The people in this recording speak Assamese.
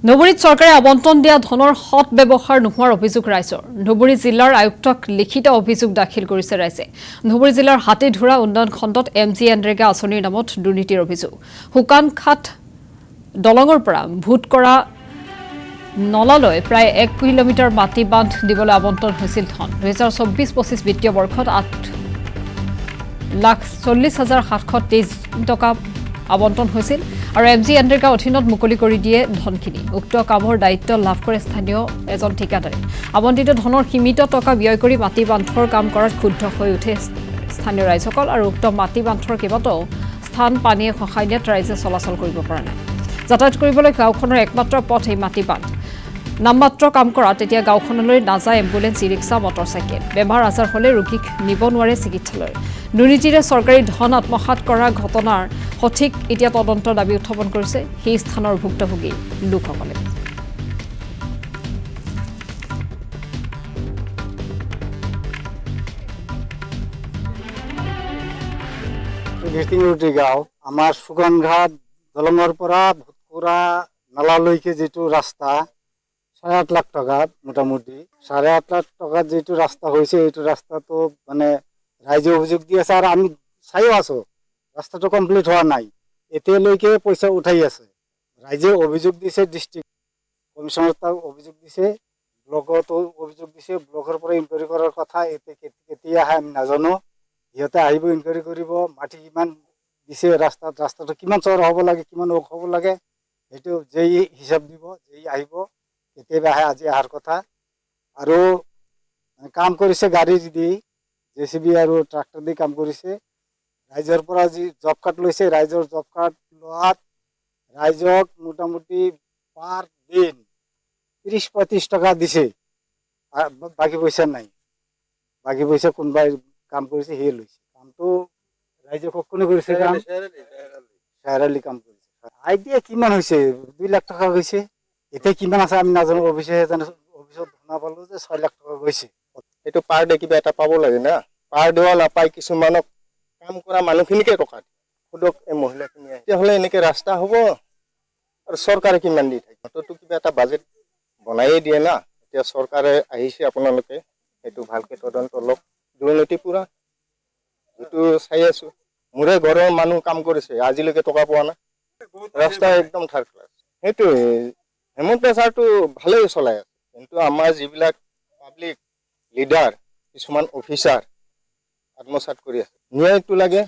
ধুবুৰীত চৰকাৰে আবণ্টন দিয়া ধনৰ সৎ ব্যৱহাৰ নোহোৱাৰ অভিযোগ ৰাইজৰ। ধুবুৰী জিলাৰ আয়ুক্তক লিখিত অভিযোগ দাখিল কৰিছে ৰাইজে। ধুবুৰী জিলাৰ হাতীধুৰা উন্নয়ন খণ্ডত MGNৰেগা আঁচনিৰ নামত দুৰ্নীতিৰ অভিযোগ। শুকানখাট দলঙৰ পৰা ভোট কৰা নলালৈ প্ৰায় 1 কিলোমিটাৰ মাটি বান্ধ দিবলৈ আবণ্টন হৈছিল ধন। 2024-25 বিত্তীয় বৰ্ষত 8,40,723 টকা আবণ্টন হৈছিল আৰু MGNৰেগা অধীনত মুকলি কৰি দিয়ে ধনখিনি। উক্ত কামৰ দায়িত্ব লাভ কৰে স্থানীয় এজন ঠিকাদাৰে। আবণ্টিত ধনৰ সীমিত টকা ব্যয় কৰি মাটি বান্ধৰ কাম কৰাত ক্ষুব্ধ হৈ উঠে স্থানীয় ৰাইজসকল আৰু উক্ত মাটি বান্ধৰ কেইবাটাও স্থান পানীয়ে খহাই দিয়াত ৰাইজে চলাচল কৰিব পৰা নাই। যাতায়াত কৰিবলৈ গাঁওখনৰ একমাত্ৰ পথ এই মাটি বান্ধ। নামমাত্ৰ কাম কৰা তেতিয়া গাঁওখনলৈ নাযায় এম্বুলেন্স, ই ৰিক্সা, মটৰচাইকেল। বেমাৰ আজাৰ হ'লে ৰোগীক নিব নোৱাৰে চিকিৎসালয়। দুৰ্নীতিৰে চৰকাৰী ধন আত্মসাৎ কৰা ঘটনাৰ সঠিক এতিয়া তদন্তৰ দাবী উত্থাপন কৰিছে সেই স্থানৰ ভুক্তভোগী লোকসকলে। গাঁও আমাৰ সুগনঘাট দলঙৰ পৰা ভূতকুৰা নালালৈকে যিটো ৰাস্তা 8.5 লাখ টকা মোটামুটি 8.5 লাখ টকাত যিটো ৰাস্তা হৈছে এইটো ৰাস্তাটো মানে ৰাইজে অভিযোগ দি আছে আৰু আমি চাইও আছো ৰাস্তাটো কমপ্লিট হোৱা নাই। এতিয়ালৈকে পইচা উঠাই আছে। ৰাইজে অভিযোগ দিছে, ডিষ্ট্ৰিক্ট কমিশনাৰত অভিযোগ দিছে, ব্লকতো অভিযোগ দিছে। ব্লকৰ পৰা ইনকুৱাৰী কৰাৰ কথা কেতিয়া আহে আমি নাজানো। সিহঁতে আহিব, ইনকুৱাৰী কৰিব, মাটি কিমান দিছে, ৰাস্তাটো কিমান চওৰা হ'ব লাগে, কিমান ওখ হ'ব লাগে, সেইটো যেই হিচাপ দিব, যেই আহিব কেতিয়াবা আহে। আজি অহাৰ কথা আৰু কাম কৰিছে গাড়ী দি, JCB আৰু ট্ৰাক্টৰ দি কাম কৰিছে। ৰাইজৰ পৰা যি জব কাৰ্ড লৈছে, ৰাইজৰ জব কাৰ্ড লোৱাত ৰাইজক মোটামুটি পাৰ দিন 30-35 টকা দিছে। বাকী পইচা নাই। বাকী পইচা কোনোবাই কাম কৰিছে, সিয়ে লৈছে। কামটো ৰাইজে কোনে কৰিছে? শ্বেয়াৰ আলী কাম কৰিছে। আইডিয়া কিমান হৈছে? 2 লাখ টকা গৈছে। এতিয়া কিমান আছে আমি নাজানো। অফিচত শুনা পালো যে 6 লাখ টকা গৈছে। সেইটো পাৰ ডে কিবা এটা পাব লাগে না। পাৰ ডেও নাপায়, কিছুমানক কাম কৰা মানুহখিনিকে টকা দিয়ে। সুদক এই মহিলাখিনি আহে। তেতিয়াহ'লে এনেকে ৰাস্তা হ'ব আৰু চৰকাৰে কিমান দি থাকে? মাত্ৰতো কিবা এটা বাজেট বনাইয়ে দিয়ে না। এতিয়া চৰকাৰে আহিছে, আপোনালোকে সেইটো ভালকে তদন্ত লওক। দুৰ্নীতি পুৰা যিটো চাই আছো। মোৰে ঘৰৰ মানুহ কাম কৰিছে, আজিলৈকে টকা পোৱা নাই। ৰাস্তা একদম থাৰ্ড ক্লাছ। সেইটোৱে হেমন্ত ছাৰটো ভালেই চলাই আছে, কিন্তু আমাৰ যিবিলাক পাব্লিক লিডাৰ, কিছুমান অফিচাৰ আত্মসাৎ কৰি আছে। ন্যায়টো লাগে।